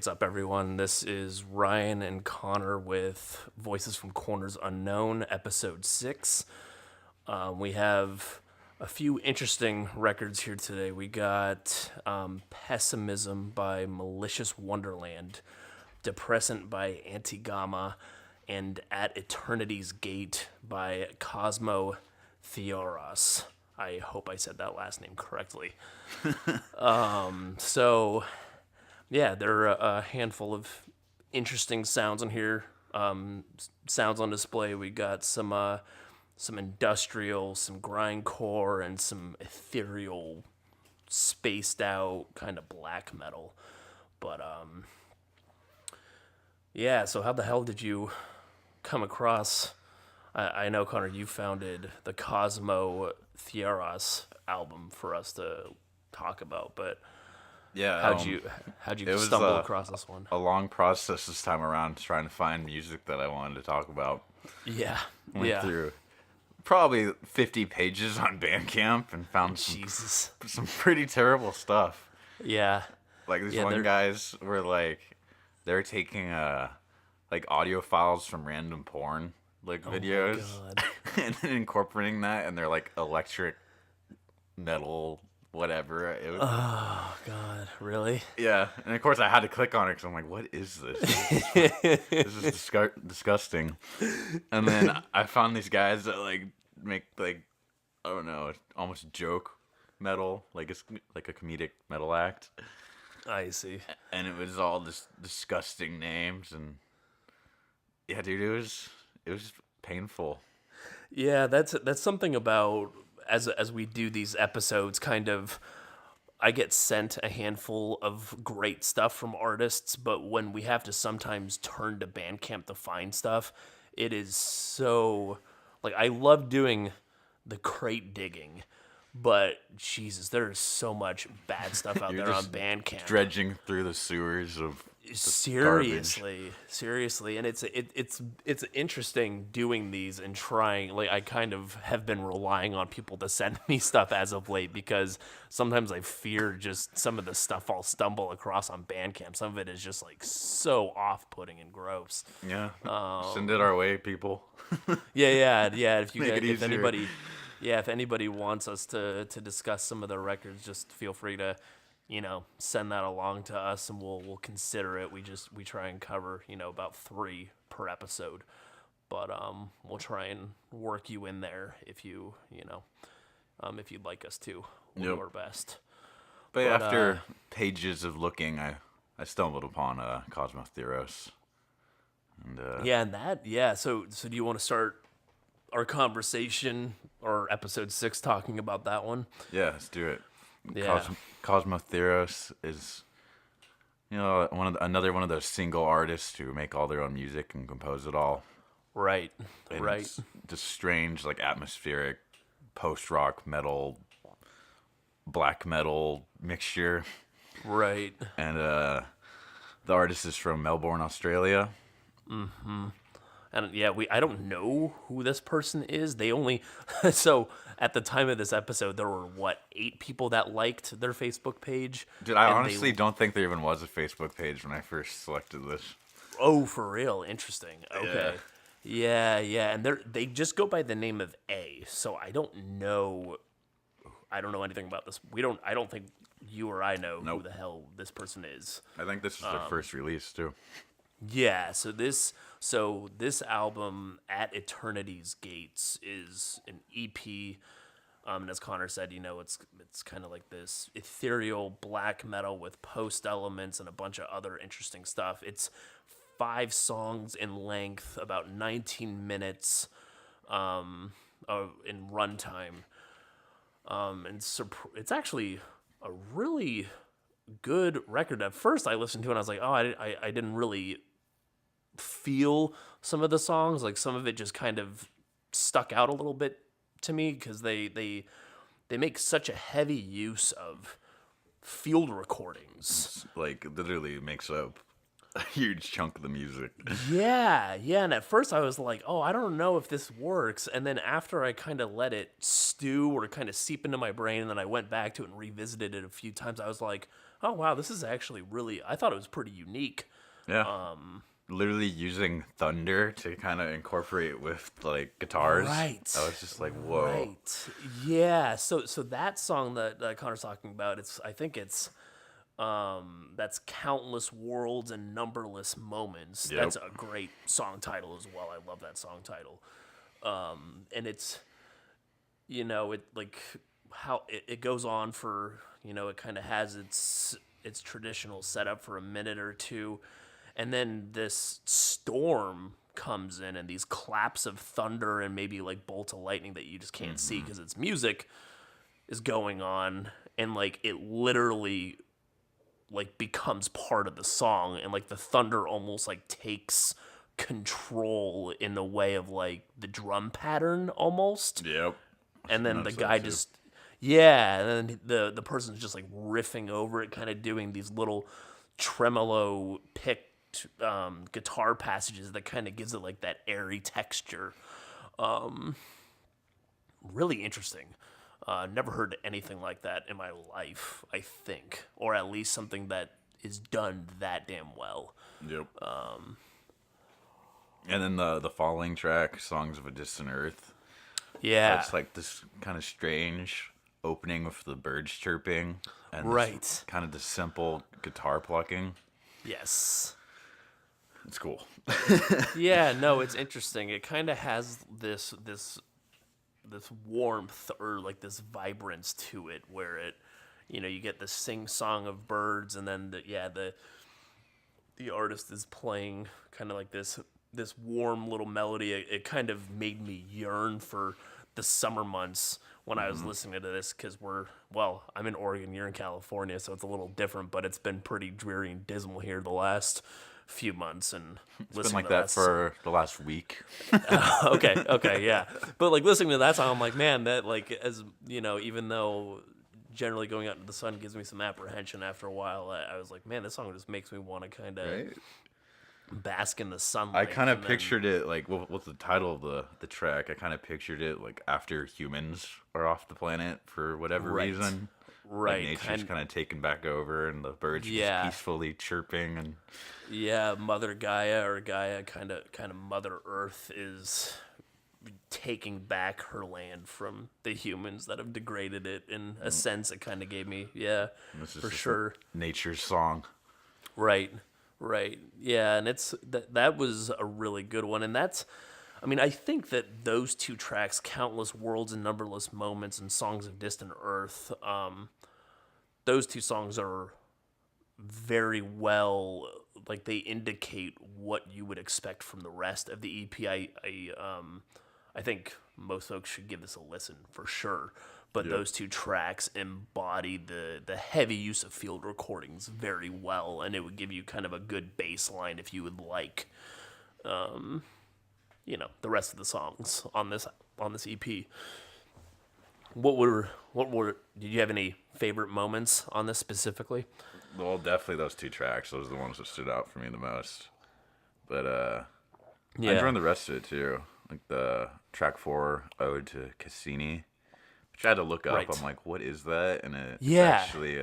what's up, everyone? This is Ryan and Connor with Voices from Corners Unknown, episode 6. We have a few interesting records here today. We got Pessimism by Malicious Wonderland, Depressant by Antigama, and At Eternity's Gate by Cosmotheoros. I hope I said that last name correctly. Yeah, there are a handful of interesting sounds on here. Sounds on display. We got some industrial, some grindcore, and some ethereal, spaced out kind of black metal. But yeah. So how the hell did you come across? I know, Connor, you founded the Cosmotheoros album for us to talk about, but. Yeah. How'd you stumble across this one? A long process this time around trying to find music that I wanted to talk about. Yeah. Went through probably 50 pages on Bandcamp and found some pretty terrible stuff. Yeah. Like these guys were like, they're taking like audio files from random porn videos and then incorporating that in their like electric metal whatever. Oh, God. Really? Yeah. And, of course, I had to click on it because I'm like, what is this? This is disgusting. And then I found these guys that, like, make, like, I don't know, almost joke metal. Like, it's like a comedic metal act. I see. And it was all this disgusting names. And, yeah, dude, it was painful. Yeah, that's something about... As we do these episodes, kind of, I get sent a handful of great stuff from artists, but when we have to sometimes turn to Bandcamp to find stuff, it is so, like, I love doing the crate digging, but Jesus, there is so much bad stuff out there on Bandcamp. Dredging through the sewers of seriously, and it's interesting doing these and trying. Like, I kind of have been relying on people to send me stuff as of late because sometimes I fear just some of the stuff I'll stumble across on Bandcamp. Some of it is just like so off-putting and gross. Yeah, send it our way, people. yeah. If you Make guys, if anybody wants us to discuss some of the records, just feel free to. Send that along to us, and we'll consider it. We try and cover, about 3 per episode, but we'll try and work you in there if you if you'd like us to. We'll do our best. But after pages of looking, I stumbled upon Cosmotheoros, and So do you want to start our conversation or episode 6 talking about that one? Yeah, let's do it. Yeah. Cosmotheoros is, another one of those single artists who make all their own music and compose it all. Right. And it's just strange, like atmospheric, post-rock metal, black metal mixture. Right. And the artist is from Melbourne, Australia. Mm-hmm. And I don't know who this person is. They only so at the time of this episode, there were 8 people that liked their Facebook page. Dude, I honestly don't think there even was a Facebook page when I first selected this. Oh, for real? Interesting. Okay. Yeah. And they just go by the name of A. So I don't know anything about this. I don't think you or I know who the hell this person is. I think this is their first release too. Yeah, so this album, At Eternity's Gates, is an EP, and as Connor said, it's kind of like this ethereal black metal with post elements and a bunch of other interesting stuff. It's 5 songs in length, about 19 minutes in runtime, and it's actually a really good record. At first, I listened to it and I was like, oh, I didn't really feel some of the songs. Like, some of it just kind of stuck out a little bit to me because they make such a heavy use of field recordings. Like, literally makes up a huge chunk of the music. Yeah, and at first I was like, oh, I don't know if this works, and then after I kind of let it stew or kind of seep into my brain, and then I went back to it and revisited it a few times, I was like, Oh wow, this is actually really. I thought it was pretty unique. Yeah. Literally using thunder to kind of incorporate with like guitars. Right. I was just like, whoa. Right. Yeah. So that song that Connor's talking about, I think it's that's Countless Worlds and Numberless Moments. Yep. That's a great song title as well. I love that song title. And it's it like how it goes on for it kind of has its traditional setup for a minute or two, and then this storm comes in and these claps of thunder and maybe like bolts of lightning that you just can't see because it's music is going on, and like it literally like becomes part of the song, and like the thunder almost like takes control in the way of like the drum pattern almost. Yep. And then the Noticed guy that too. just and then the person's just like riffing over it, kind of doing these little tremolo picked guitar passages that kind of gives it like that airy texture. Really interesting. Never heard anything like that in my life, I think, or at least something that is done that damn well. Yep. And then the following track, "Songs of a Distant Earth." Yeah, It's like this kind of strange opening with the birds chirping and right. kind of the simple guitar plucking. Yes. It's cool. Yeah, no, it's interesting. It kind of has this warmth or like this vibrance to it, where it, you get the sing song of birds, and then the artist is playing kind of like this warm little melody. It kind of made me yearn for the summer months when I was listening to this, because I'm in Oregon, you're in California, so it's a little different, but it's been pretty dreary and dismal here the last few months, and It's listening been like to that for the last week. okay, yeah. But like listening to that song, I'm like, man, that like as even though generally going out into the sun gives me some apprehension after a while, I was like, man, this song just makes me want to kind of Right? bask in the sunlight. I kind of and then- pictured it like what's the title of the track? I kind of pictured it like after humans are off the planet for whatever Right. reason. right, Like nature's kind of taken back over, and the birds Yeah. just peacefully chirping, and yeah, Mother Gaia or Gaia, kind of Mother Earth is taking back her land from the humans that have degraded it. In a sense, it kind of gave me, this is for just sure. nature's song. Right, right. Yeah, and that was a really good one, and I think that those two tracks, "Countless Worlds and Numberless Moments" and "Songs of Distant Earth," those two songs are very well, like they indicate what you would expect from the rest of the EP. I think most folks should give this a listen for sure. But Yep. those two tracks embody the heavy use of field recordings very well, and it would give you kind of a good baseline if you would like, the rest of the songs on this EP. Did you have any favorite moments on this specifically? Well, definitely those two tracks. Those are the ones that stood out for me the most. But I enjoyed the rest of it too. Like the track 4, "Ode to Cassini," which I had to look up. Right. I'm like, what is that? And it's Yeah. actually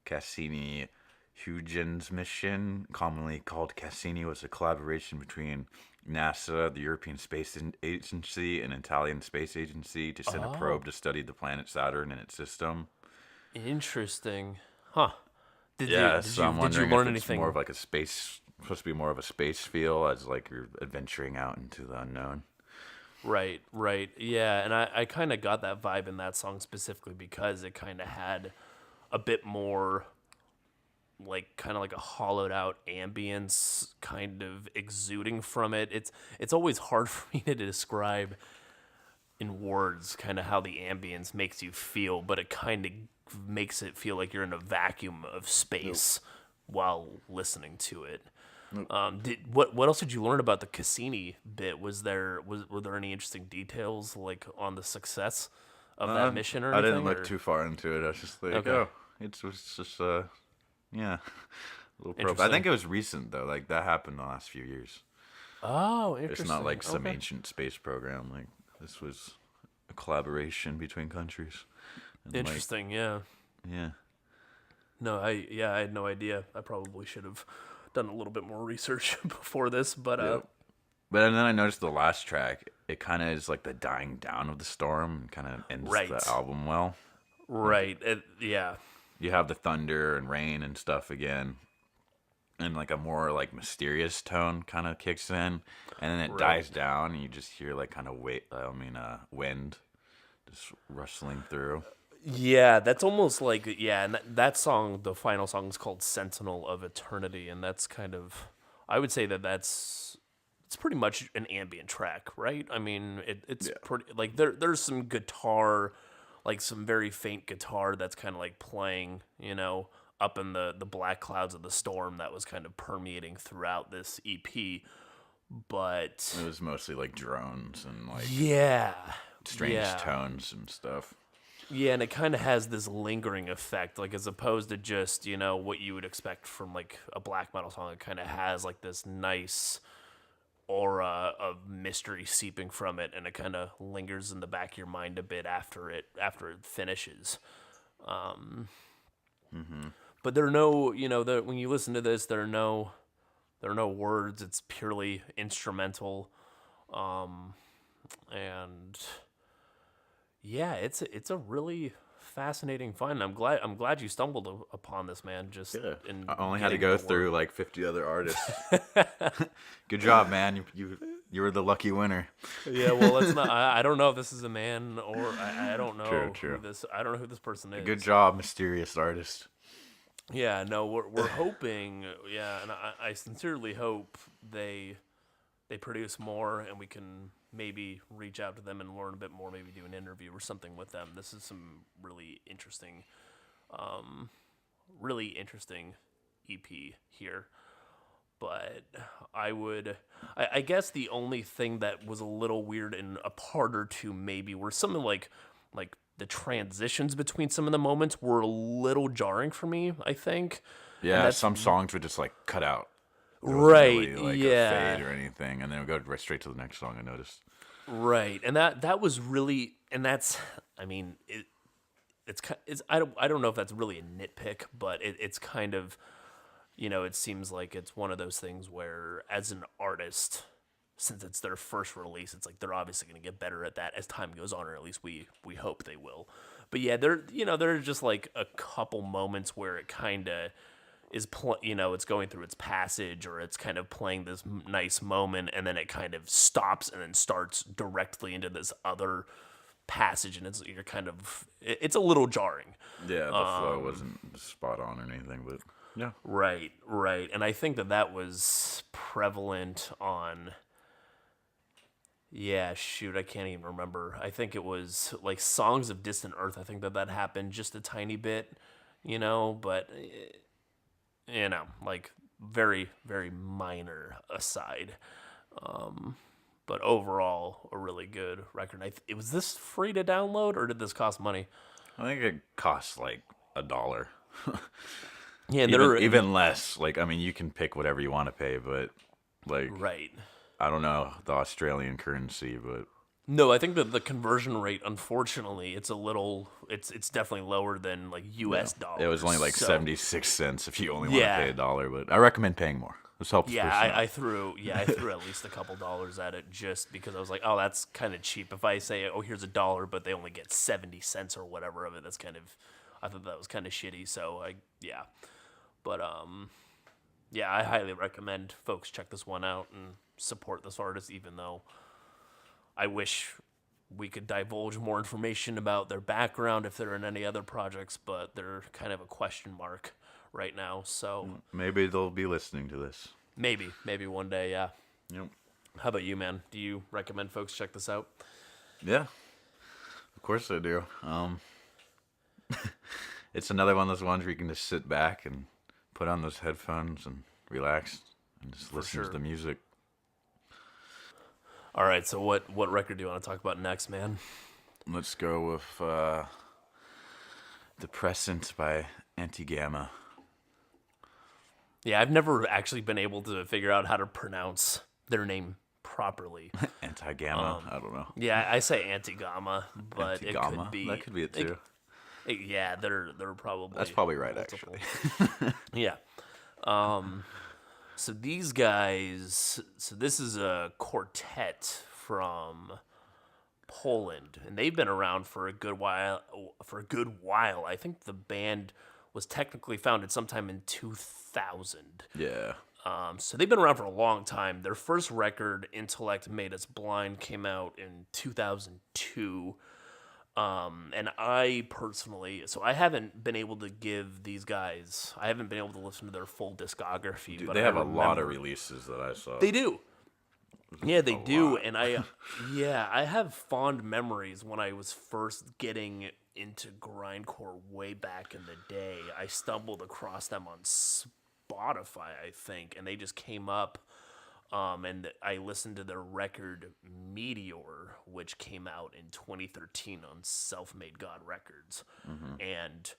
Cassini Huygens mission, commonly called Cassini, was a collaboration between NASA, the European Space Agency, and Italian Space Agency to send a probe to study the planet Saturn and its system. Interesting, huh? Did Yeah, you so I'm did you wondering learn if it's anything? more of like a space, supposed to be more of a space feel, as like you're adventuring out into the unknown. Right, right. Yeah, and I kind of got that vibe in that song specifically because it kind of had a bit more like kind of like a hollowed out ambience kind of exuding from it. It's always hard for me to describe in words kind of how the ambience makes you feel, but it kind of makes it feel like you're in a vacuum of space while listening to it. What else did you learn about the Cassini bit? Were there any interesting details like on the success of that mission or I anything? didn't look or- too far into it. I was just like, Okay. oh, it was just yeah, a little probe. I Interesting. think it was recent though. Like that happened the last few years. Oh, interesting. It's not like some Okay. ancient space program. Like this was a collaboration between countries. And, like, Interesting, yeah. yeah. No, I had no idea. I probably should have done a little bit more research before this, but Yeah. But then I noticed the last track, it kind of is like the dying down of the storm and kind of ends the right, album well. Like right, yeah, you have the thunder and rain and stuff again, and like a more like mysterious tone kind of kicks in, and then it right. dies down, and you just hear like kind of wind just rustling through. Yeah, that's almost like and that song, the final song is called "Sentinel of Eternity," and that's kind of, I would say that's it's pretty much an ambient track, right? I mean, it's Yeah. pretty like there's some guitar, like some very faint guitar that's kind of like playing, up in the black clouds of the storm that was kind of permeating throughout this EP, but It was mostly like drones and like yeah, strange yeah. tones and stuff. Yeah, and it kind of has this lingering effect, like as opposed to just, what you would expect from like a black metal song. It kind of has like this nice aura of mystery seeping from it, and it kind of lingers in the back of your mind a bit after it finishes. But there are no, when you listen to this, there are no words. It's purely instrumental, and yeah, it's a really fascinating find. I'm glad you stumbled upon this, man. Just Yeah, in I only had to getting go the through word. like 50 other artists. Good job, man. You were the lucky winner. Yeah, well, it's not. I don't know if this is a man or I don't True, know true. I don't know who this person Good is. job, mysterious artist. Yeah, no, we're hoping. Yeah, and I sincerely hope they produce more, and we can maybe reach out to them and learn a bit more. Maybe do an interview or something with them. This is some really interesting EP here. But I guess the only thing that was a little weird and a part or two maybe were something like the transitions between some of the moments were a little jarring for me, I think. And Yeah, that's some songs would just like cut out. There wasn't right, really like a yeah. fade or anything, and then it would go right straight to the next song. I noticed. Right. And that was really, and that's, I mean, I don't know if that's really a nitpick, but it's kind of, it seems like it's one of those things where, as an artist, since it's their first release, it's like they're obviously going to get better at that as time goes on, or at least we hope they will. But yeah, there are just like a couple moments where it kind of it's going through its passage, or it's kind of playing this nice moment, and then it kind of stops and then starts directly into this other passage, and it's a little jarring. Yeah, the flow wasn't spot on or anything, but yeah, Right. And I think that was prevalent on. Yeah, shoot, I can't even remember. I think it was like Songs of Distant Earth. I think that happened just a tiny bit, but like very, very minor aside. But overall, a really good record. Was this free to download, or did this cost money? I think it costs like $1. Yeah, and Even less. Like, I mean, you can pick whatever you want to pay, but like, right. I don't know the Australian currency, but No, I think that the conversion rate, unfortunately, it's definitely lower than like yeah, U.S. dollars. it was only like So, 76 cents if you only want to Yeah, pay $1. But I recommend paying more. This helps yeah, personnel. I threw at least a couple dollars at it just because I was like, oh, that's kind of cheap. If I say, oh, here's $1, but they only get 70 cents or whatever of it, I thought that was kind of shitty. So yeah, but yeah, I highly recommend folks check this one out and support this artist, even though I wish we could divulge more information about their background if they're in any other projects, but they're kind of a question mark right now. So Maybe they'll be listening to this. maybe one day, yeah. Yep. How about you, man? Do you recommend folks check this out? Yeah, of course I do. It's another one of those ones where you can just sit back and put on those headphones and relax and just listen to sure. the music. All right, so what record do you want to talk about next, man? Let's go with Depressant by Antigama. Yeah, I've never actually been able to figure out how to pronounce their name properly. Antigama? I don't know. Yeah, I say Antigama, but it could Antigama? be That could be it too. Yeah, they're probably That's probably right, multiple. actually. Yeah. So these guys. So this is a quartet from Poland, and they've been around for a good while. For a good while, I think the band was technically founded sometime in 2000. Yeah. So they've been around for a long time. Their first record, "Intellect Made Us Blind," came out in 2002. And I personally, so I haven't been able to give these guys, I haven't been able to listen to their full discography. Dude, but they I have a lot of remember releases that I saw. they do. Yeah, they A do. lot. And yeah, I have fond memories when I was first getting into grindcore way back in the day. I stumbled across them on Spotify, I think, and they just came up. And I listened to their record Meteor, which came out in 2013 on Self Made God Records. And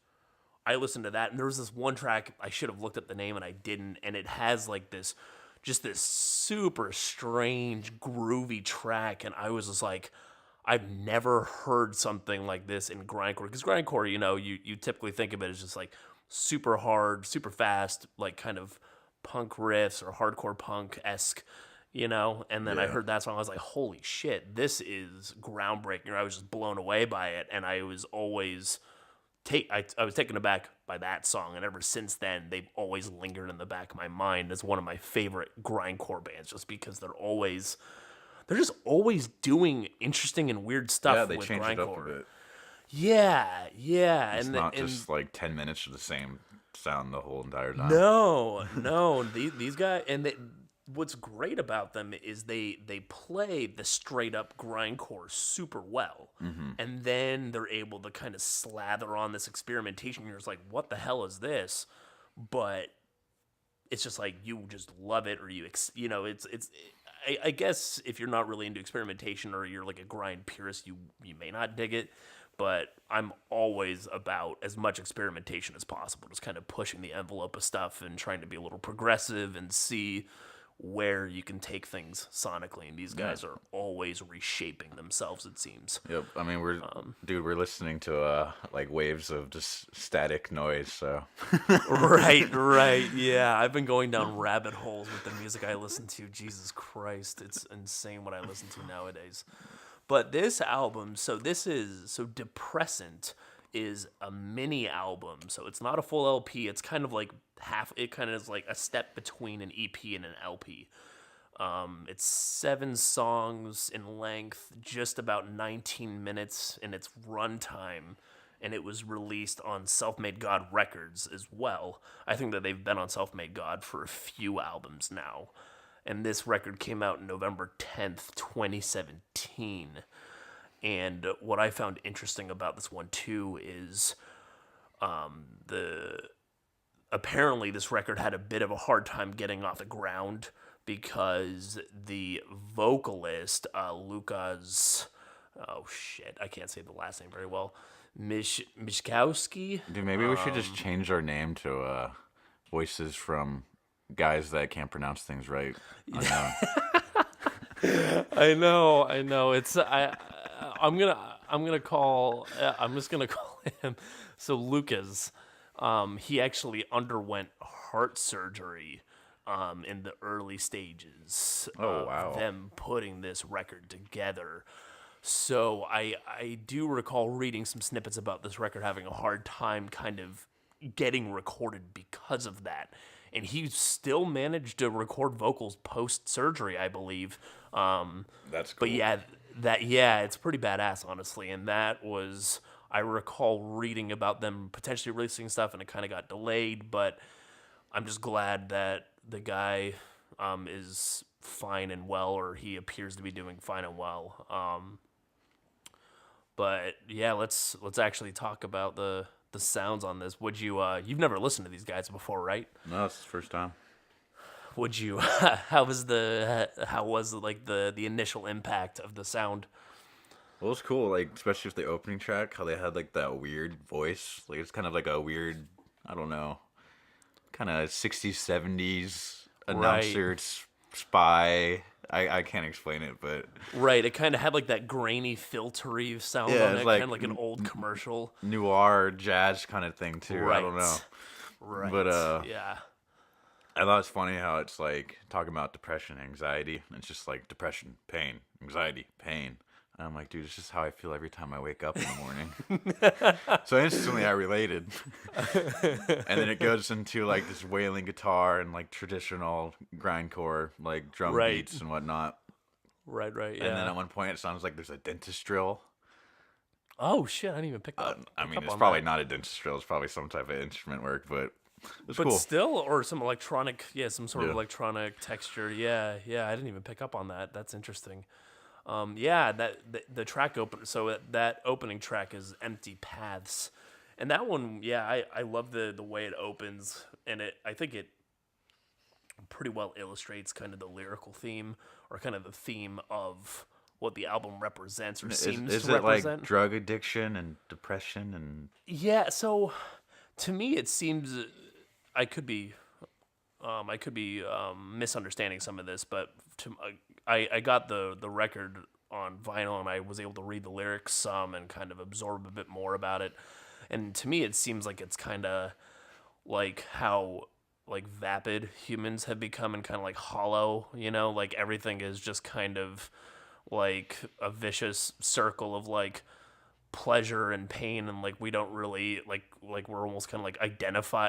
I listened to that, and there was this one track, I should have looked up the name and I didn't, and it has like this, just this super strange, groovy track, and I was just like, I've never heard something like this in grindcore. Because grindcore, you typically think of it as just like super hard, super fast, like kind of punk riffs or hardcore punk esque, And then I Yeah. heard that song, I was like, holy shit, this is groundbreaking. I was just blown away by it, and I was always I was taken aback by that song, and ever since then, they've always lingered in the back of my mind as one of my favorite grindcore bands, just because they're just always doing interesting and weird stuff Yeah, they with changed it up a grindcore. bit. Yeah, It's and not and just like 10 minutes of the same sound the whole entire time. no, these guys, and what's great about them is they play the straight up grindcore super well, and then they're able to kind of slather on this experimentation. You're just like, what the hell is this? But it's just like you just love it, or it's. I guess if you're not really into experimentation, or you're like a grind purist, you may not dig it. But I'm always about as much experimentation as possible, just kind of pushing the envelope of stuff and trying to be a little progressive and see where you can take things sonically. And these guys are always reshaping themselves, it seems. Yep. I mean, we're listening to like waves of just static noise. So Right. Yeah, I've been going down rabbit holes with the music I listen to. Jesus Christ, it's insane what I listen to nowadays. But this album, so Depressant is a mini album. So it's not a full LP. It's kind of like it kind of is like a step between an EP and an LP. It's 7 songs in length, just about 19 minutes in its runtime, and it was released on Self Made God Records as well. I think that they've been on Self Made God for a few albums now. And this record came out November 10th, 2017. And what I found interesting about this one too is apparently this record had a bit of a hard time getting off the ground because the vocalist Lukas, oh shit, I can't say the last name very well, Mishkowski. dude, maybe we should just change our name to voices from guys that can't pronounce things right. I know. I'm just gonna call him. So Lucas, he actually underwent heart surgery, in the early stages Oh, wow. of them putting this record together. So I do recall reading some snippets about this record having a hard time kind of getting recorded because of that. And he still managed to record vocals post surgery, I believe. That's cool. But it's pretty badass, honestly. And that was, I recall reading about them potentially releasing stuff, and it kind of got delayed. But I'm just glad that the guy is fine and well, or he appears to be doing fine and well. But yeah, let's actually talk about the sounds on this. Would you you've never listened to these guys before, right? No, it's the first time. Would you how was like the initial impact of the sound? Well, it's cool, like especially with the opening track, how they had like that weird voice. Like it's kind of like a weird, I don't know, kind of 60s, 70s announcer, spy. I can't explain it, but Right, it kind of had like that grainy, filtery sound yeah, on it's it, like kind of like an old commercial. noir jazz kind of thing too. I don't know, Right, but right, yeah. I thought it's funny how it's like talking about depression, anxiety. It's just like depression, pain, anxiety, pain. And I'm like, dude, it's just how I feel every time I wake up in the morning. So instantly I related. And then it goes into like this wailing guitar and like traditional grindcore, like drum Right, beats and whatnot. right, And then yeah. at one point it sounds like there's a dentist drill. Oh shit, I didn't even I pick mean, up it's on probably that. not a dentist drill. It's probably some type of instrument work, but it's But cool. still, or some electronic, yeah, some sort of Yeah. electronic texture. Yeah, yeah, I didn't even pick up on that. That's interesting. Yeah, the track open. So that opening track is "Empty Paths," and that one, yeah, I love the way it opens, and I think it pretty well illustrates kind of the lyrical theme or kind of the theme of what the album represents or seems Is to it like represent. drug addiction and depression and Yeah, so to me it seems I could be misunderstanding some of this, but I got the record on vinyl and I was able to read the lyrics some and kind of absorb a bit more about it. And to me, it seems like it's kind of like how like vapid humans have become and kind of like hollow, like everything is just kind of like a vicious circle of like pleasure and pain and like we don't really like we're almost kind of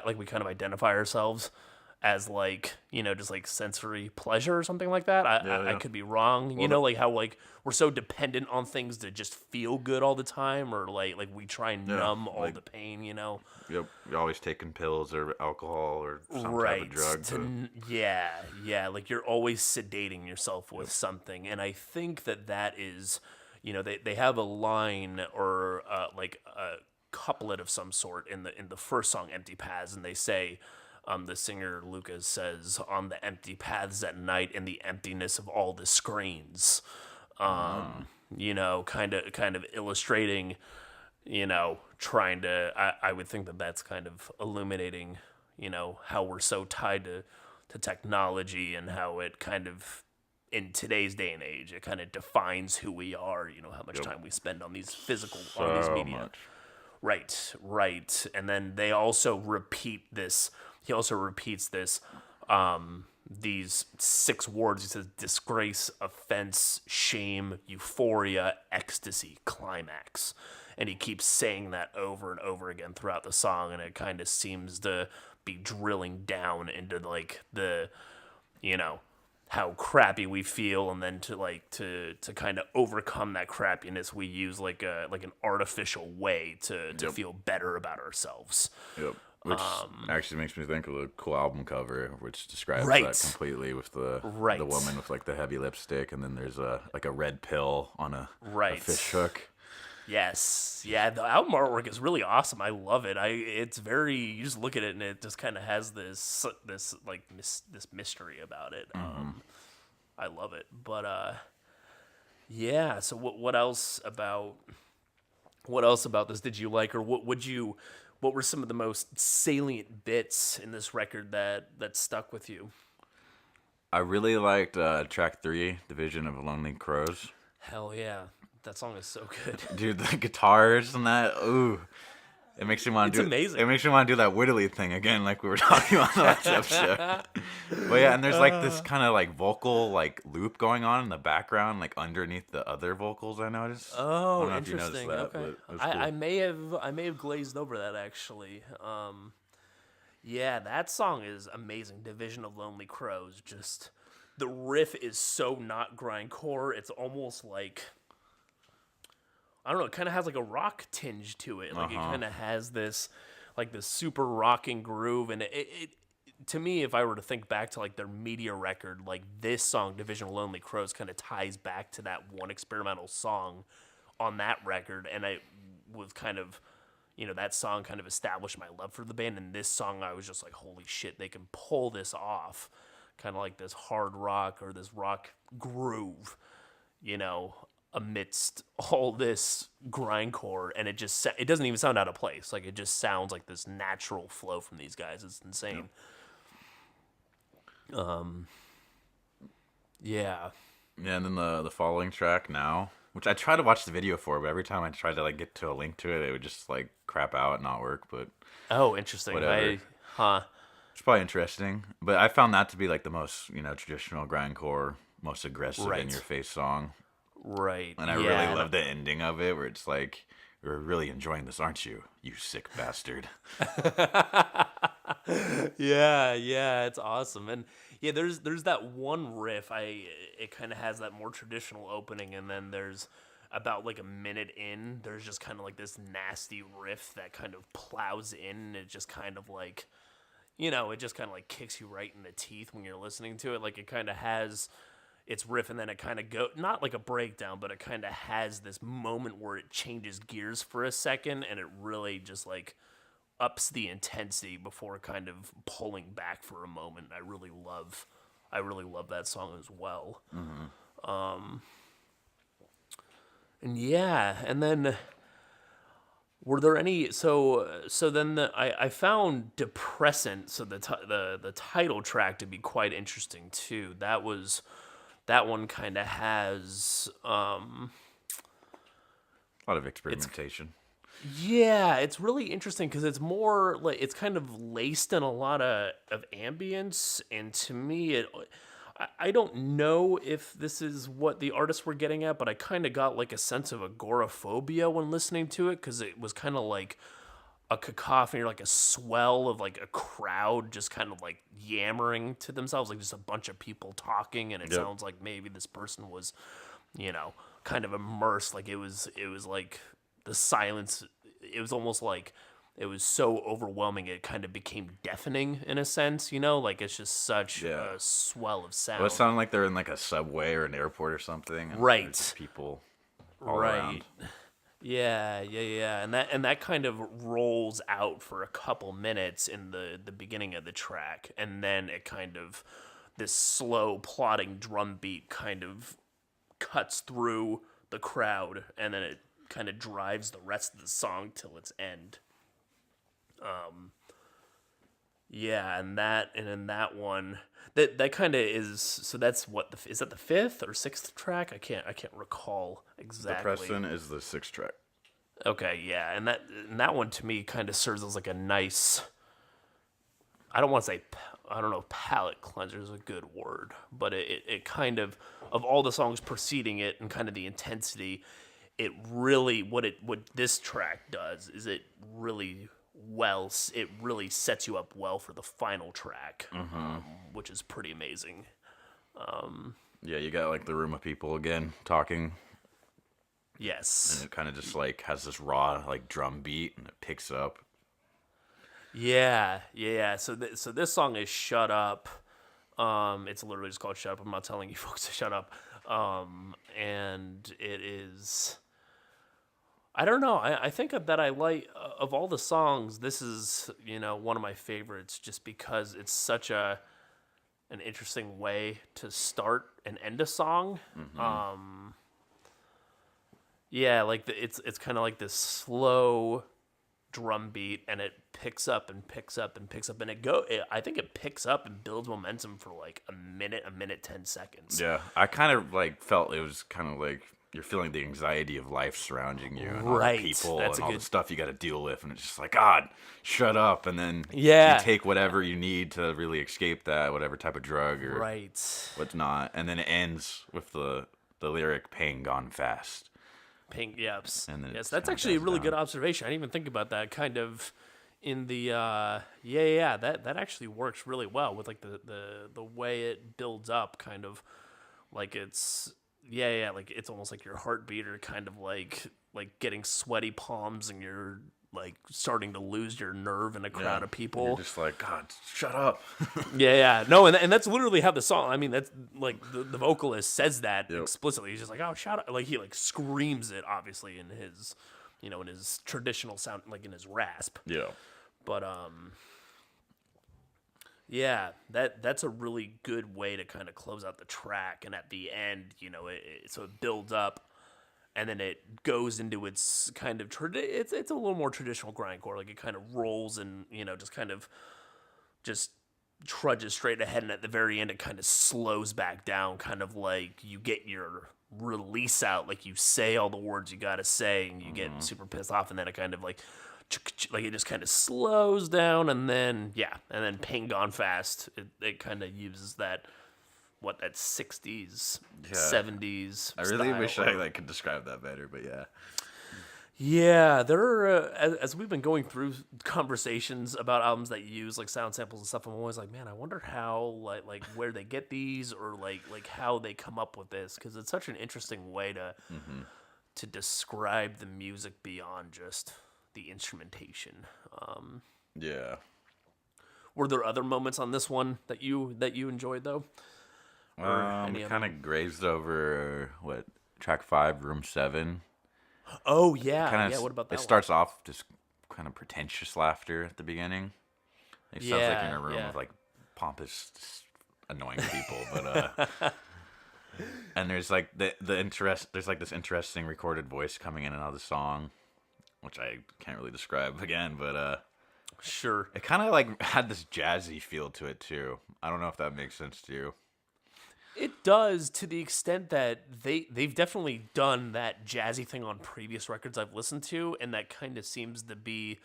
like we kind of identify ourselves as like just like sensory pleasure or something like that. yeah, I yeah. could be wrong. Well, the- Like how like we're so dependent on things to just feel good all the time, or like we try and Yeah, numb all like- the pain. Yep, you're always taking pills or alcohol or some type Right. of drug. Yeah. Like you're always sedating yourself with something, and I think that is, they have a line or like a couplet of some sort in the first song, "Empty Paths," and they say. The singer Lucas says, "On the empty paths at night, in the emptiness of all the screens," kind of illustrating, trying to. I would think that's kind of illuminating, how we're so tied to technology and how it kind of in today's day and age it kind of defines who we are. How much time we spend on these on these So media. much. Right. And then they also repeat this. He also repeats this, these 6 words. He says disgrace, offense, shame, euphoria, ecstasy, climax. And he keeps saying that over and over again throughout the song. And it kind of seems to be drilling down into like the, how crappy we feel, and then to kind of overcome that crappiness, we use like an artificial way to feel better about ourselves. Yep. Which actually makes me think of a cool album cover, which describes Right. that completely with the Right. woman with like the heavy lipstick, and then there's a red pill on a Right. fish hook. Yes, yeah. The album artwork is really awesome. I love it. It's very. You just look at it and it just kind of has this mystery about it. I love it. But yeah. So what else about this did you like, or what were some of the most salient bits in this record that stuck with you? I really liked track 3, Division of Lonely Crows. Hell yeah. That song is so good. Dude, the guitars and that, ooh. It makes me want to It's amazing. It makes me want to do that Whittly thing again, like we were talking about in the last episode. But yeah, and there's like this kind of like vocal like loop going on in the background, like underneath the other vocals. I noticed. I Oh, don't know if you interesting. noticed that, Okay. but it was cool. I may have glazed over that actually. Yeah, that song is amazing. Division of Lonely Crows. Just the riff is so not grindcore. It's almost like, I don't know, it kind of has like a rock tinge to it. Like it kind of has this super rocking groove, and it to me, if I were to think back to like their media record, like this song Division of Lonely Crows kind of ties back to that one experimental song on that record, and I was kind of, that song kind of established my love for the band, and this song I was just like, holy shit, they can pull this off, kind of like this hard rock or this rock groove, amidst all this grindcore, and it doesn't even sound out of place. Like it just sounds like this natural flow from these guys. It's insane. Yeah. Yeah, and then the following track now, which I tried to watch the video for, but every time I tried to like get to a link to it, it would just like crap out and not work. But Oh, interesting. whatever. Huh. It's probably interesting. But I found that to be like the most, traditional grindcore, most aggressive in Right. your face song. Right. And I Yeah. really love the ending of it where it's like, "You're really enjoying this, aren't you? You sick bastard." Yeah, yeah, it's awesome. And yeah, there's that one riff. It kind of has that more traditional opening, and then there's about like a minute in, there's just kind of like this nasty riff that kind of plows in, and it just kind of like, it just kind of like kicks you right in the teeth when you're listening to it. Like it kind of has its riff, and then it kind of not like a breakdown, but it kind of has this moment where it changes gears for a second, and it really just like ups the intensity before kind of pulling back for a moment. I really love that song as well. And yeah, and then were there any so then I found Depressant, so the title track, to be quite interesting too. That one kind of has A lot of experimentation. yeah, it's really interesting because it's more like it's kind of laced in a lot of ambience, and to me, I don't know if this is what the artists were getting at, but I kind of got like a sense of agoraphobia when listening to it because it was kind of like a cacophony, or like a swell of like a crowd just kind of like yammering to themselves, like just a bunch of people talking, and it Yep. sounds like maybe this person was, kind of immersed. Like it was like the silence. It was almost like it was so overwhelming it kind of became deafening in a sense. Like it's just such Yeah. a swell of sound. Well, it sounded like they're in like a subway or an airport or something. And Right. there's just people all Right. around. Yeah, yeah, yeah, and that kind of rolls out for a couple minutes in the beginning of the track, and then it kind of this slow plodding drum beat kind of cuts through the crowd, and then it kind of drives the rest of the song till its end. Yeah, and in that one, that kind of is, so that's what is that the fifth or sixth track? I can't recall exactly. Depressant is the 6th track. Okay, yeah, and that one to me kind of serves as like a nice. I don't want to say, I don't know if palate cleanser is a good word, but it kind of all the songs preceding it and kind of the intensity, it really what this track does is it really sets you up well for the final track, which is pretty amazing. Yeah, you got like the room of people again talking, Yes. and it kind of just like has this raw like drum beat, and it picks up. Yeah, yeah. So this song is "Shut Up." It's literally just called "Shut Up." I'm not telling you folks to shut up. And it is. I don't know. I think that I like of all the songs, this is one of my favorites, just because it's such an interesting way to start and end a song. Yeah, like it's kind of like this slow drum beat, and it picks up and picks up and picks up, and I think it picks up and builds momentum for like a minute 10 seconds. Yeah, I kind of like felt it was kind of like you're feeling the anxiety of life surrounding you, and all the Right. people That's and a all good- the stuff you got to deal with, and it's just like, God, shut up, and then Yeah. you take whatever you need to really escape that, whatever type of drug or Right. whatnot, and then it ends with the lyric "pain gone fast." Pink, yes. And then it Yes, just that's kinda actually a dies really down. good observation. I didn't even think about that kind of in the yeah, that actually works really well with like the way it builds up, kind of like it's yeah, like it's almost like your heartbeat, or kind of like getting sweaty palms, and you're like starting to lose your nerve in a crowd of people. You're just like, God, shut up. Yeah. No, and that's literally how the song. I mean, that's like the vocalist says that Yep. explicitly. He's just like, "Oh, shout out!" Like he like screams it, obviously in his, in his traditional sound, like in his rasp. Yeah. But yeah, that's a really good way to kind of close out the track, and at the end, so it builds up. And then it goes into its kind of it's a little more traditional grindcore. Like it kind of rolls and just kind of just trudges straight ahead, and at the very end it kind of slows back down, kind of like you get your release out, like you say all the words you gotta say, and you get super pissed off, and then it kind of like it just kind of slows down, and then Pain Gone Fast, it kind of uses that 60s, 70s. I really style. wish I could describe that better, but yeah. Yeah, there are, as we've been going through conversations about albums that use like sound samples and stuff, I'm always like, man, I wonder how like where they get these, or like how they come up with this, because it's such an interesting way to describe the music beyond just the instrumentation. Yeah. Were there other moments on this one that you enjoyed though? Kind of grazed over track 5, Room 7. Oh yeah, Kinda, what about that? It starts off just kind of pretentious laughter at the beginning. It sounds like you're in a room with like pompous, annoying people, but and there's like there's like this interesting recorded voice coming in and out of the song, which I can't really describe again, but sure. It kind of like had this jazzy feel to it too. I don't know if that makes sense to you. It does, to the extent that they've definitely done that jazzy thing on previous records I've listened to, and that kind of seems to be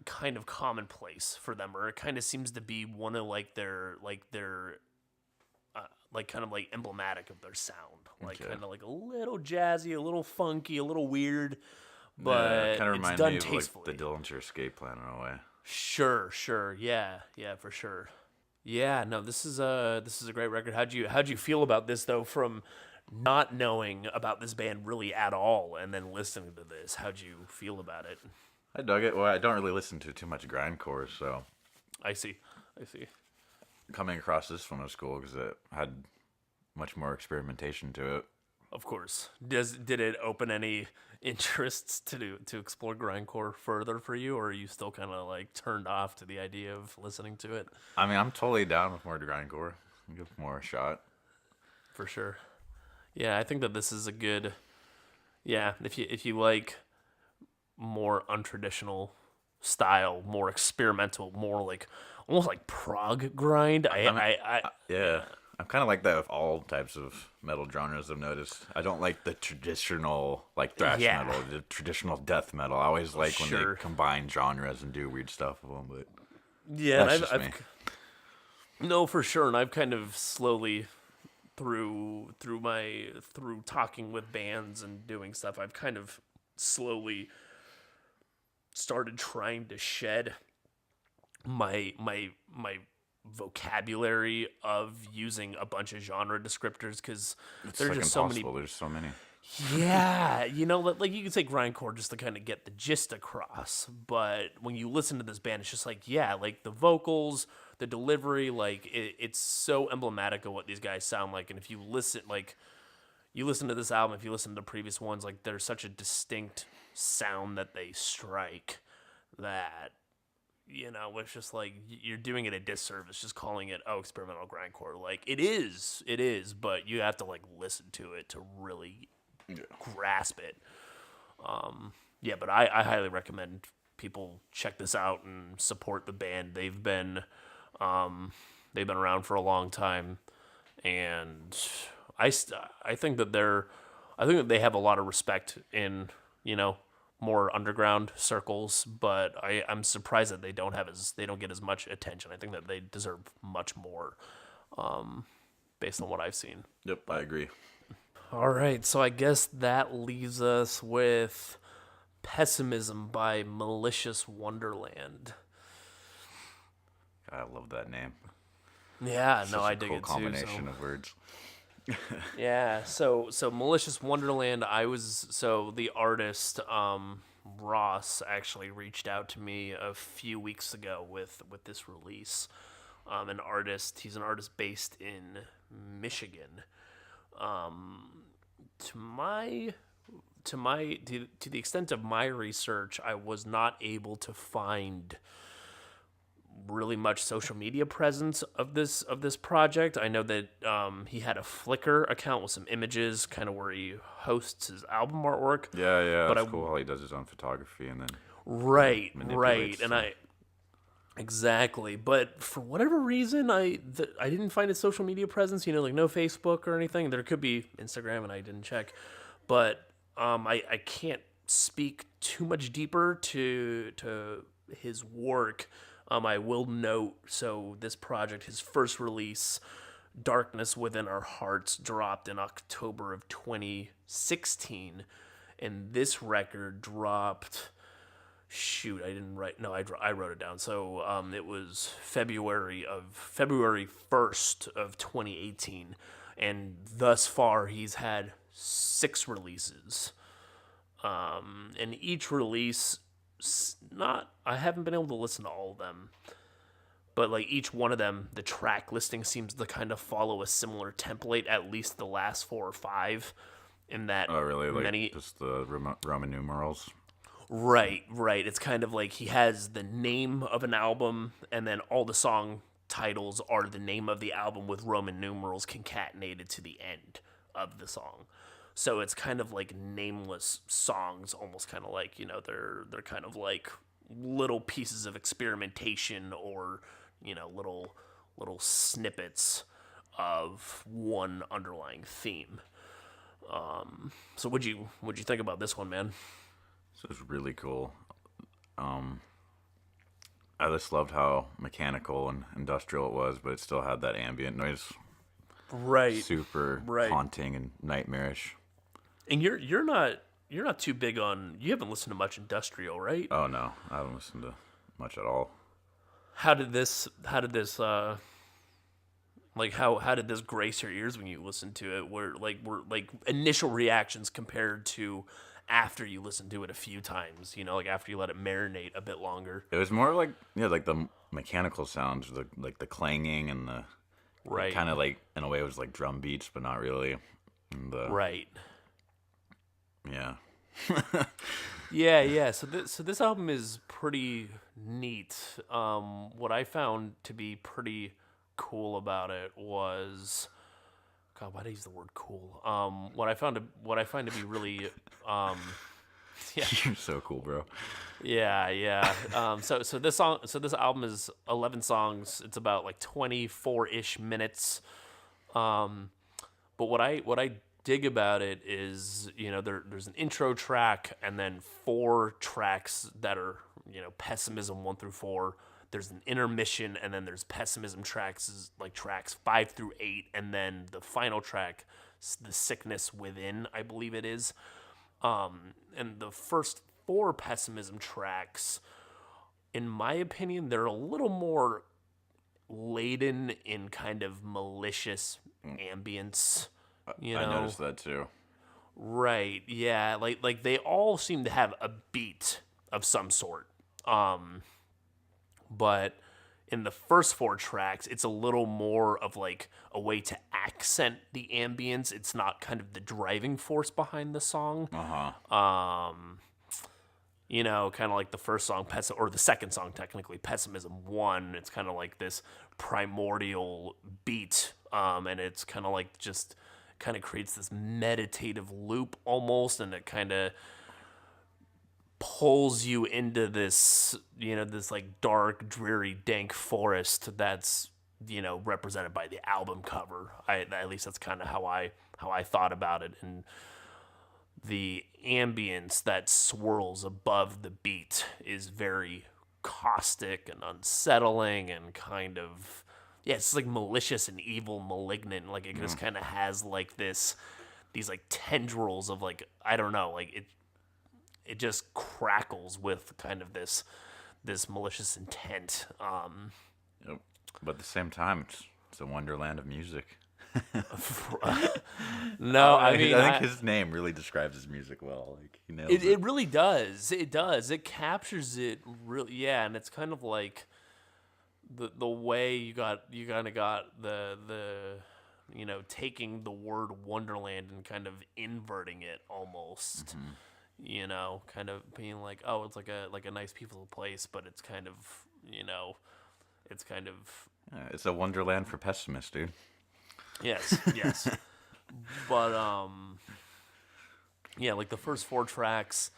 kind of commonplace for them, or it kind of seems to be one of their kind of like emblematic of their sound, kind of like a little jazzy, a little funky, a little weird, but kind of it's reminds done me of tastefully. like the Dillinger Escape Plan in a way. Sure, yeah, for sure. Yeah, no, this is a great record. How'd you feel about this though, from not knowing about this band really at all and then listening to this? How'd you feel about it? I dug it. Well, I don't really listen to too much grindcore, so I see. Coming across this one was cool because it had much more experimentation to it. Of course. Did it open any interests to explore grindcore further for you, or are you still kind of like turned off to the idea of listening to it? I mean, I'm totally down with more grindcore. Give more a shot. For sure. Yeah, I think that this is a good. Yeah, if you like more untraditional style, more experimental, more like almost like prog grind. Yeah. I'm kind of like that with all types of metal genres, I've noticed. I don't like the traditional, like, thrash metal, the traditional death metal. I always like when they combine genres and do weird stuff with them, but yeah, that's just me. No, for sure, and I've kind of slowly, through talking with bands and doing stuff, I've kind of slowly started trying to shed my vocabulary of using a bunch of genre descriptors, because there's just so many. There's so many. Yeah, like you can say grindcore just to kind of get the gist across, but when you listen to this band, it's just like, yeah, like the vocals, the delivery, like it's so emblematic of what these guys sound like. And if you listen, to this album, if you listen to the previous ones, like there's such a distinct sound that they strike that, it's just like you're doing it a disservice just calling it experimental grindcore. Like it is, but you have to like listen to it to really grasp it. But I highly recommend people check this out and support the band. They've been around for a long time, and I think that they have a lot of respect in more underground circles, but I'm surprised that they don't get as much attention. I think that they deserve much more, based on what I've seen. Yep, I agree. All right, so I guess that leaves us with Pessimism by Malicious Wonderland. I love that name. Yeah, Such I a dig cool it too. combination of words. Yeah, so Malicious Wonderland, the artist Ross actually reached out to me a few weeks ago with this release. He's an artist based in Michigan. To the extent of my research, I was not able to find really much social media presence of this project. I know that he had a Flickr account with some images, kind of where he hosts his album artwork. Yeah, but that's cool how he does his own photography and then right, and Exactly, but for whatever reason, I didn't find his social media presence. You know, like no Facebook or anything. There could be Instagram, and I didn't check, but I can't speak too much deeper to his work. I will note so this project, his first release, Darkness Within Our Hearts, dropped in October of 2016, and this record dropped. Shoot, I didn't write. No, I wrote it down. So it was February 1st of 2018, and thus far he's had 6 releases. And each release, not I haven't been able to listen to all of them, but like each one of them, the track listing seems to kind of follow a similar template. At least the last 4 or 5, in that Oh, really? Like many. just the Roman numerals? Right, right. It's kind of like he has the name of an album, and then all the song titles are the name of the album with Roman numerals concatenated to the end of the song. So it's kind of like nameless songs, almost kind of like, they're kind of like little pieces of experimentation, or little snippets of one underlying theme. So what'd you think about this one, man? So it's really cool. I just loved how mechanical and industrial it was, but it still had that ambient noise, Right, super right. haunting and nightmarish. And you're not too big on, you haven't listened to much industrial, right? Oh no, I haven't listened to much at all. How did this grace your ears when you listened to it? Were initial reactions compared to after you listened to it a few times, like after you let it marinate a bit longer. It was more like, yeah, like the mechanical sounds, the clanging and the Right. kind of like, in a way it was like drum beats, but not really. And the Right. yeah, Yeah, yeah. So this album is pretty neat. What I found to be pretty cool about it was, God, why did I use the word cool? What I find to be really, yeah, you're so cool, bro. yeah, yeah. So this album is 11 songs. It's about like 24-ish minutes. Um, But what I dig about it is, there's an intro track, and then 4 tracks that are, Pessimism 1 through 4. There's an intermission, and then there's Pessimism tracks, like tracks 5 through 8, and then the final track, The Sickness Within, I believe it is. And the first 4 Pessimism tracks, in my opinion, they're a little more laden in kind of malicious ambience. I noticed that too. Right, yeah, like they all seem to have a beat of some sort. But in the first 4 tracks, it's a little more of like a way to accent the ambience. It's not kind of the driving force behind the song. Kind of like the first song, or the second song, technically, Pessimism 1. It's kind of like this primordial beat, and it's kind of like just kind of creates this meditative loop almost, and it kind of pulls you into this like dark, dreary, dank forest that's represented by the album cover. At least that's kind of how I thought about it, and the ambience that swirls above the beat is very caustic and unsettling, and kind of, yeah, it's like malicious and evil, malignant. Like it just kind of has like these like tendrils of, like, I don't know, like it just crackles with kind of this malicious intent. Yep. But at the same time, it's a wonderland of music. No, I mean, I think his name really describes his music well. Like he nails it really does. It does. It captures it really. Yeah, and it's kind of like the way you kind of got the taking the word Wonderland and kind of inverting it almost. Kind of being like, oh, it's like a nice peaceful place, but it's kind of, it's kind of, Yeah, it's a wonderland for pessimists, dude. yes, yes. But yeah, like the first 4 tracks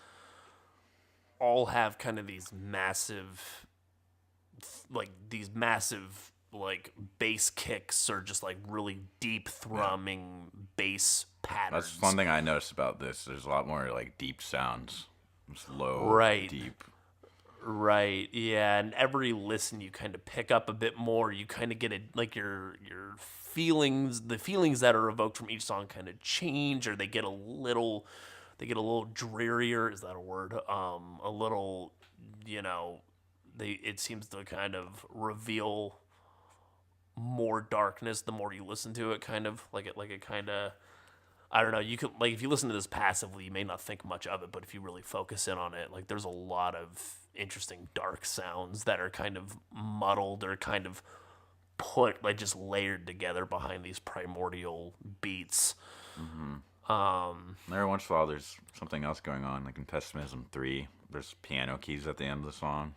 all have kind of these massive like these massive like bass kicks or just like really deep thrumming bass patterns. That's one thing I noticed about this. There's a lot more like deep sounds. It's low, Right. deep. Right. Yeah, and every listen you kind of pick up a bit more. You kind of get it like your feelings, the feelings that are evoked from each song kind of change, or they get a little drearier. Is that a word? A little, it seems to kind of reveal more darkness the more you listen to it. Kind of like it kind of. I don't know. You could like if you listen to this passively, you may not think much of it, but if you really focus in on it, like there's a lot of interesting dark sounds that are kind of muddled or kind of put like just layered together behind these primordial beats. Every once in a while, there's something else going on. Like in Pessimism 3, there's piano keys at the end of the song.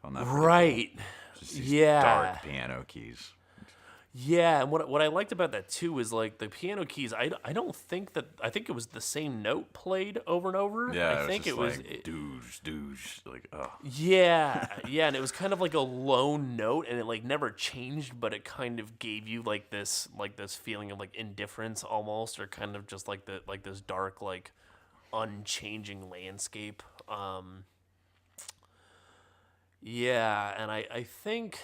Found that pretty Right. cool. Just these dark piano keys. Yeah, and what I liked about that too is like the piano keys. I don't think that I think it was the same note played over and over. Yeah, I think it was like dooge, dooge, like oh. Yeah, and it was kind of like a lone note, and it like never changed, but it kind of gave you like this feeling of like indifference almost, or kind of just like this dark like unchanging landscape. Yeah, and I think.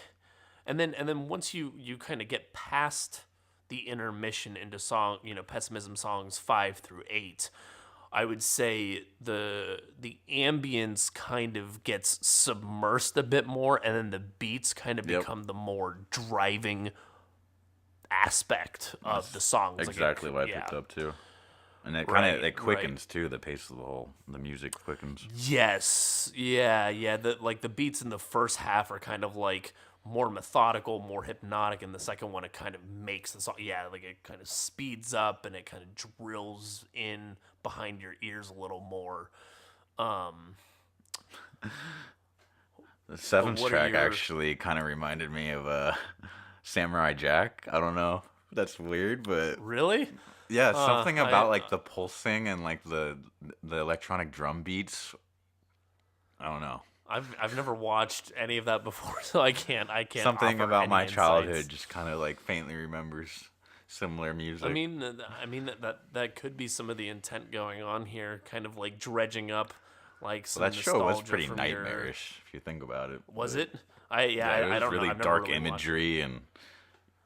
And then once you kind of get past the intermission into Pessimism songs 5 through 8, I would say the ambience kind of gets submersed a bit more, and then the beats kind of become the more driving aspect of the songs. Exactly what I picked up too. And it it quickens too. The pace of the music quickens. Yes, yeah. The beats in the first half are kind of like more methodical, more hypnotic, and the second one it kind of makes the song. Yeah, like it kind of speeds up and it kind of drills in behind your ears a little more. The seventh track actually kind of reminded me of Samurai Jack. I don't know. That's weird, but really, yeah, something about like the pulsing and like the electronic drum beats. I don't know. I've never watched any of that before, so I can't. Something about my insights. childhood just kind of like faintly remembers similar music. I mean that could be some of the intent going on here, kind of like dredging up like some. Well, that show was nostalgia pretty from nightmarish if you think about it. Was it? It I was don't really know. I've never dark really watched imagery, and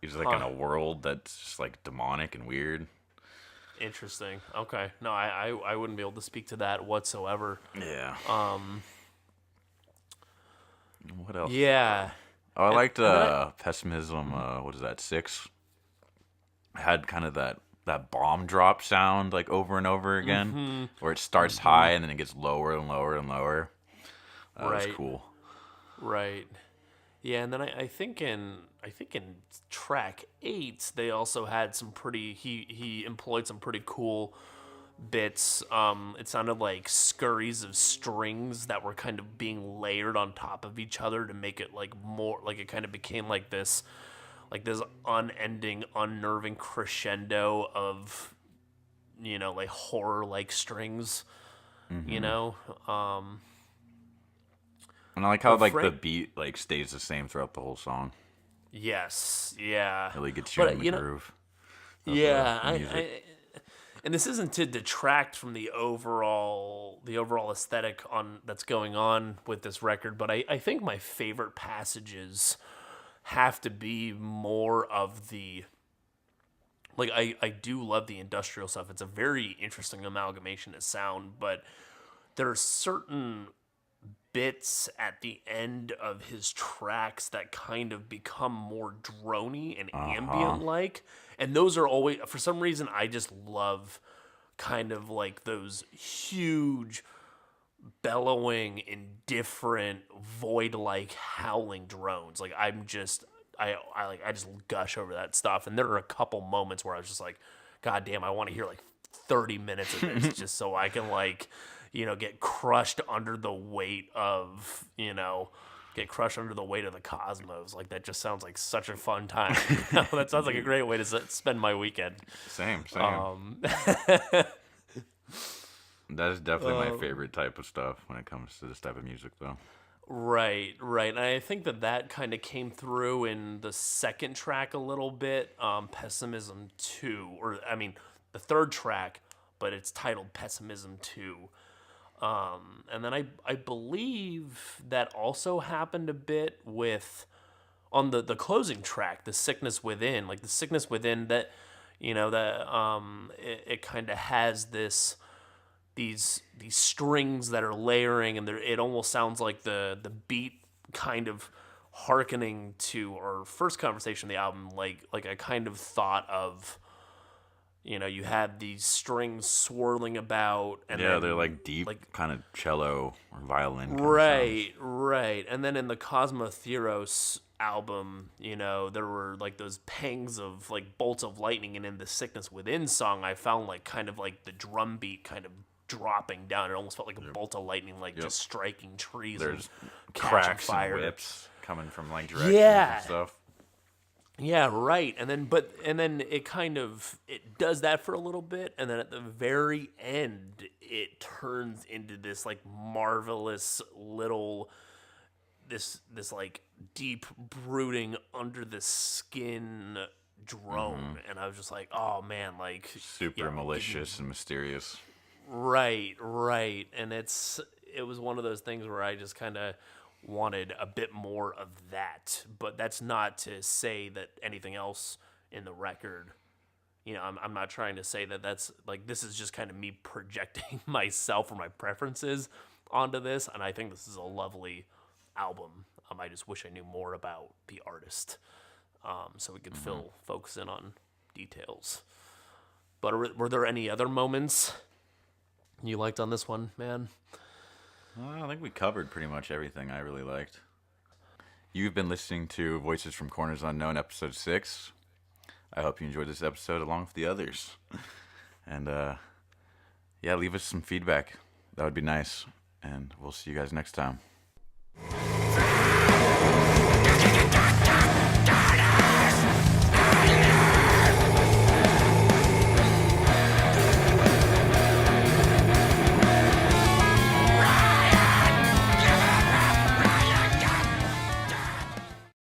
he was like in a world that's just like demonic and weird. Interesting. Okay. No, I wouldn't be able to speak to that whatsoever. Yeah. What else? Yeah. Oh, I liked Pessimism. What is that? 6. It had kind of that bomb drop sound like over and over again, where it starts high and then it gets lower and lower and lower. That was cool. Right. Yeah, and then I think in track 8 they also had some pretty. He employed some pretty cool bits. It sounded like scurries of strings that were kind of being layered on top of each other to make it like more like it kind of became like this unending, unnerving crescendo of like horror like strings. And I like how the beat like stays the same throughout the whole song. Yes, yeah. Really gets you in the groove. Yeah, and this isn't to detract from the overall aesthetic that's going on with this record, but I think my favorite passages have to be more of the like I do love the industrial stuff. It's a very interesting amalgamation of sound, but there are certain bits at the end of his tracks that kind of become more drony and ambient like, and those are always, for some reason, I just love kind of like those huge bellowing indifferent void like howling drones. Like I just gush over that stuff, and there are a couple moments where I was just like, god damn, I want to hear like 30 minutes of this just so I can like get crushed under the weight of the cosmos. Like that just sounds like such a fun time. That sounds like a great way to spend my weekend. Same. That is definitely my favorite type of stuff when it comes to this type of music, though. Right, right. And I think that kind of came through in the second track a little bit, Pessimism 2, or I mean, the third track, but it's titled Pessimism 2. And then I believe that also happened a bit with on the closing track, The Sickness Within. Like the Sickness Within, that that it kind of has these strings that are layering, and it almost sounds like the beat kind of hearkening to our first conversation of the album, like I kind of thought of, you had these strings swirling about, and Yeah, then, they're like deep, like, kind of cello or violin kind of right, sounds. right. And then in the Cosmotheoros album, there were like those pangs of like bolts of lightning, and in the Sickness Within song, I found like kind of like the drum beat kind of dropping down. It almost felt like a bolt of lightning, like just striking trees There's and catching cracks fire. and whips coming from like directions Yeah. and stuff. Yeah, right. And then it kind of it does that for a little bit, and then at the very end it turns into this like marvelous little this like deep brooding under the skin drone. And I was just like, "Oh man, like Super malicious and mysterious. Right, right. And it was one of those things where I just kind of wanted a bit more of that. But that's not to say that anything else in the record, I'm not trying to say that that's like, this is just kind of me projecting myself or my preferences onto this. And I think this is a lovely album. I just wish I knew more about the artist, so we could focus in on details. But were there any other moments you liked on this one, man? I think we covered pretty much everything I really liked. You've been listening to Voices from Corners Unknown, episode 6. I hope you enjoyed this episode along with the others. And, yeah, leave us some feedback. That would be nice. And we'll see you guys next time.